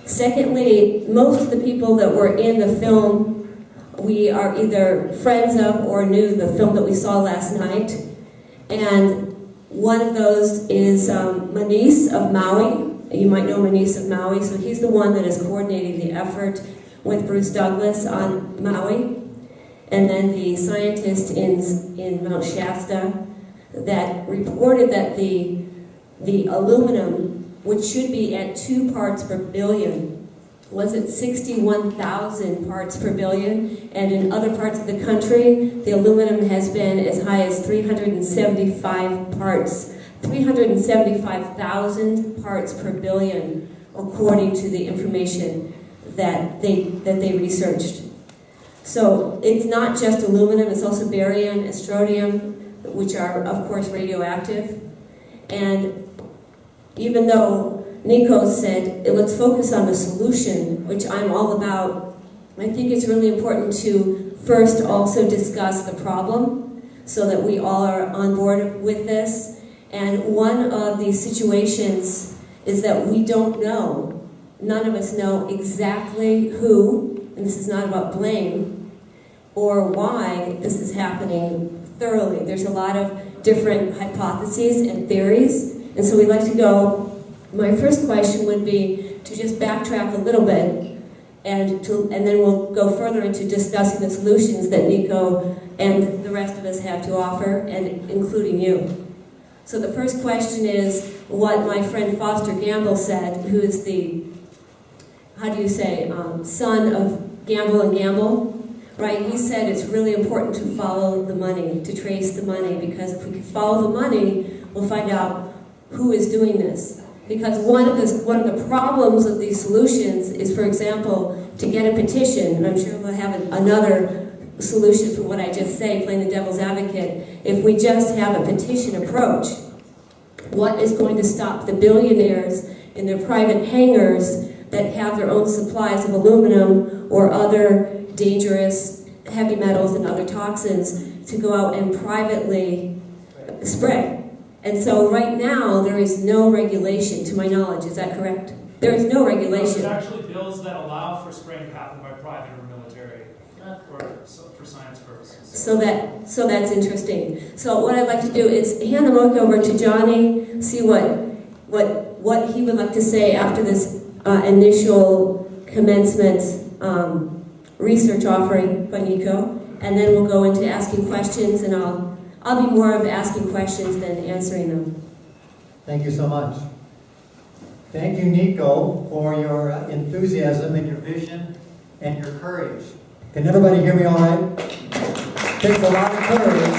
Secondly, most of the people that were in the film, we are either friends of or knew the film that we saw last night. And one of those is Manish of Maui. You might know Manish of Maui, so he's the one that is coordinating the effort with Bruce Douglas on Maui. And then the scientist in Mount Shasta that reported that the aluminum, which should be at 2 parts per billion, was at 61,000 parts per billion, and in other parts of the country, the aluminum has been as high as 375,000 parts per billion, according to the information that they researched. So it's not just aluminum, it's also barium, strontium, which are, of course, radioactive. And even though Nico said, let's focus on the solution, which I'm all about, I think it's really important to first also discuss the problem so that we all are on board with this. And one of the situations is that we don't know, none of us know exactly who, and this is not about blame, or why this is happening thoroughly. There's a lot of different hypotheses and theories, and so we'd like to go. My first question would be to just backtrack a little bit, and then we'll go further into discussing the solutions that Nico and the rest of us have to offer, and including you. So the first question is what my friend Foster Gamble said, who is the, son of Gamble and Gamble, right? He said it's really important to follow the money, to trace the money, because if we can follow the money, we'll find out who is doing this. Because one of the problems of these solutions is, for example, to get a petition, and I'm sure we'll have another solution for what I just say, playing the devil's advocate. If we just have a petition approach, what is going to stop the billionaires in their private hangars that have their own supplies of aluminum or other dangerous heavy metals and other toxins to go out and privately spray? And so right now, there is no regulation, to my knowledge. Is that correct? There is no regulation. There's actually bills that allow for spraying cotton by private or military, or for science purposes. So that's interesting. So what I'd like to do is hand the mic over to Johnny, see what he would like to say after this initial commencement research offering by Nico, and then we'll go into asking questions, and I'll be more of asking questions than answering them. Thank you so much. Thank you, Nico, for your enthusiasm and your vision and your courage. Can everybody hear me all right? It takes a lot of courage.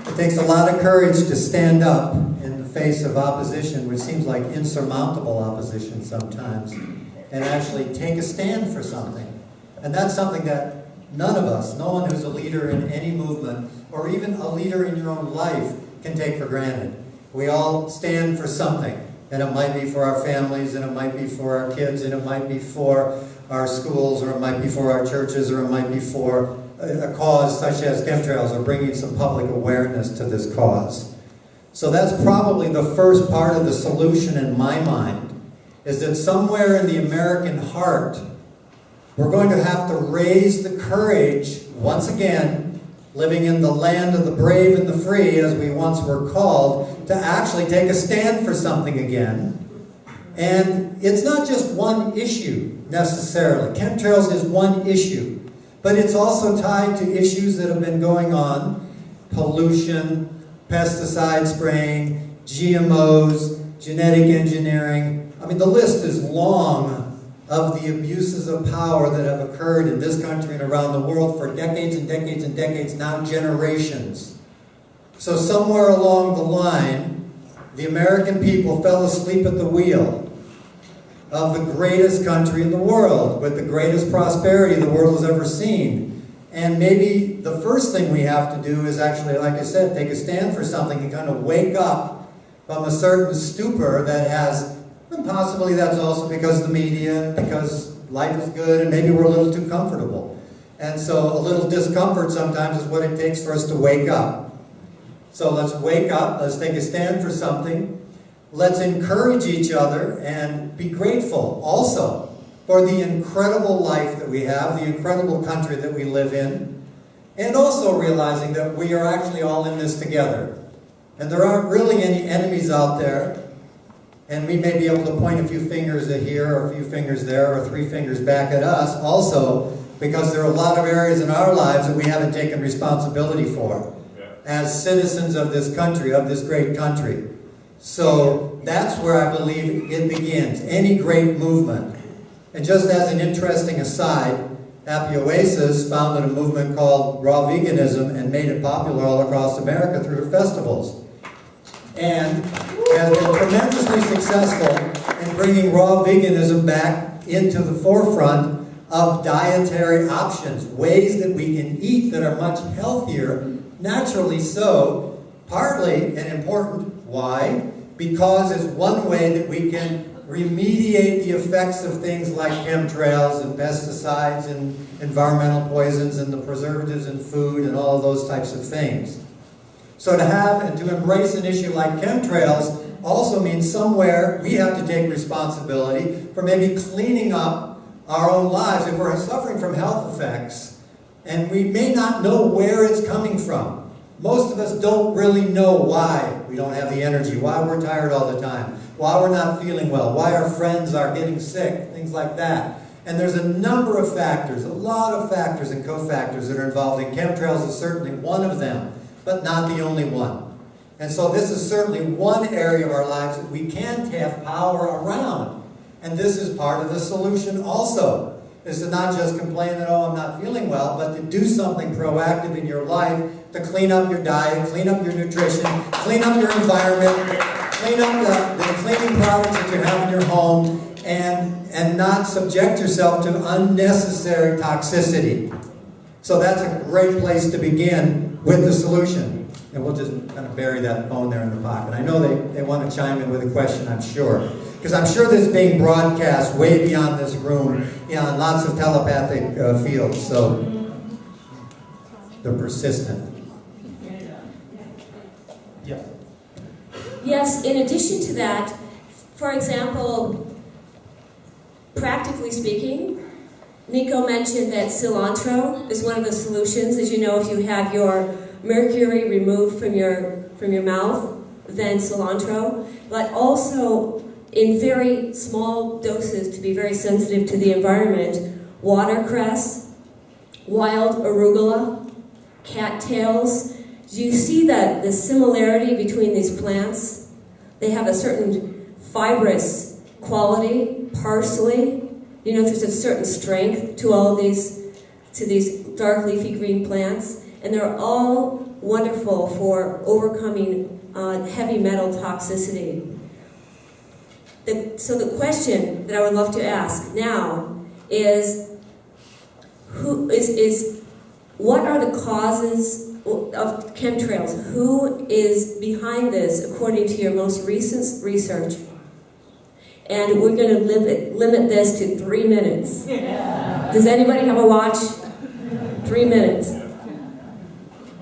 It takes a lot of courage to stand up in the face of opposition, which seems like insurmountable opposition sometimes, and actually take a stand for something. And that's something that none of us, no one who's a leader in any movement, or even a leader in your own life, can take for granted. We all stand for something, and it might be for our families, and it might be for our kids, and it might be for our schools, or it might be for our churches, or it might be for a cause such as chemtrails, or bringing some public awareness to this cause. So that's probably the first part of the solution in my mind, is that somewhere in the American heart, we're going to have to raise the courage, once again, living in the land of the brave and the free, as we once were called, to actually take a stand for something again. And it's not just one issue, necessarily. Chemtrails is one issue, but it's also tied to issues that have been going on: pollution, pesticide spraying, GMOs, genetic engineering. I mean, the list is long of the abuses of power that have occurred in this country and around the world for decades and decades and decades, now generations. So somewhere along the line, the American people fell asleep at the wheel of the greatest country in the world, with the greatest prosperity the world has ever seen. And maybe the first thing we have to do is actually, like I said, take a stand for something and kind of wake up from a certain stupor that has. And possibly that's also because of the media, because life is good, and maybe we're a little too comfortable. And so a little discomfort sometimes is what it takes for us to wake up. So let's wake up, let's take a stand for something. let's encourage each other and be grateful also for the incredible life that we have, the incredible country that we live in, and also realizing that we are actually all in this together. And there aren't really any enemies out there, and we may be able to point a few fingers at here, or a few fingers there, or 3 fingers back at us also, because there are a lot of areas in our lives that we haven't taken responsibility for as citizens of this country, of this great country. So that's where I believe it begins, any great movement. And just as an interesting aside, Happy Oasis founded a movement called Raw Veganism and made it popular all across America through her festivals. And has been tremendously successful in bringing raw veganism back into the forefront of dietary options, ways that we can eat that are much healthier, naturally so, partly and important. Why? Because it's one way that we can remediate the effects of things like chemtrails and pesticides and environmental poisons and the preservatives in food and all of those types of things. So to have and to embrace an issue like chemtrails also means somewhere we have to take responsibility for maybe cleaning up our own lives if we're suffering from health effects and we may not know where it's coming from. Most of us don't really know why we don't have the energy, why we're tired all the time, why we're not feeling well, why our friends are getting sick, things like that. And there's a number of factors, a lot of factors and cofactors that are involved, and chemtrails is certainly one of them, but not the only one. And so this is certainly one area of our lives that we can't have power around. And this is part of the solution also, is to not just complain that, oh, I'm not feeling well, but to do something proactive in your life to clean up your diet, clean up your nutrition, clean up your environment, clean up the cleaning products that you have in your home, and not subject yourself to unnecessary toxicity. So that's a great place to begin with the solution. And we'll just kind of bury that phone there in the pocket. I know they want to chime in with a question, I'm sure. Because I'm sure this is being broadcast way beyond this room, on lots of telepathic fields. So they're persistent. Yeah. Yes, in addition to that, for example, practically speaking, Nico mentioned that cilantro is one of the solutions. As you know, if you have your mercury removed from your mouth, then cilantro. But also, in very small doses, to be very sensitive to the environment, watercress, wild arugula, cattails. Do you see the similarity between these plants? They have a certain fibrous quality. Parsley, you know, there's a certain strength to all these dark leafy green plants, and they're all wonderful for overcoming heavy metal toxicity. So the question that I would love to ask now is, what are the causes of chemtrails? Who is behind this according to your most recent research? And we're going to limit this to 3 minutes. Yeah. Does anybody have a watch? 3 minutes.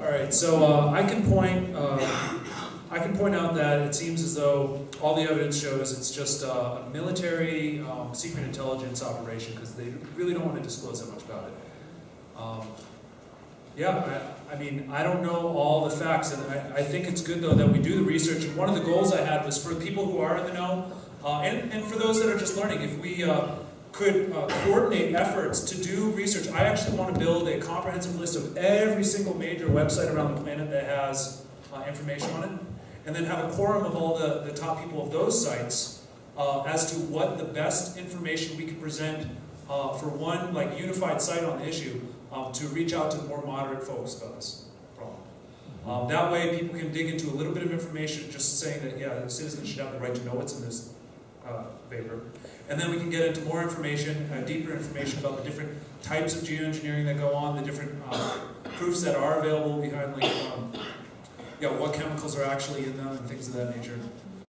All right, so I can point out that it seems as though all the evidence shows it's just a military secret intelligence operation because they really don't want to disclose that much about it. I mean, I don't know all the facts, and I think it's good though that we do the research. And one of the goals I had was for people who are in the know, and for those that are just learning, if we could coordinate efforts to do research. I actually want to build a comprehensive list of every single major website around the planet that has information on it, and then have a quorum of all the top people of those sites as to what the best information we could present for one unified site on the issue to reach out to the more moderate folks about this problem. That way people can dig into a little bit of information just saying that, yeah, the citizens should have the right to know what's in this paper. And then we can get into more information, deeper information about the different types of geoengineering that go on, the different proofs that are available behind what chemicals are actually in them and things of that nature.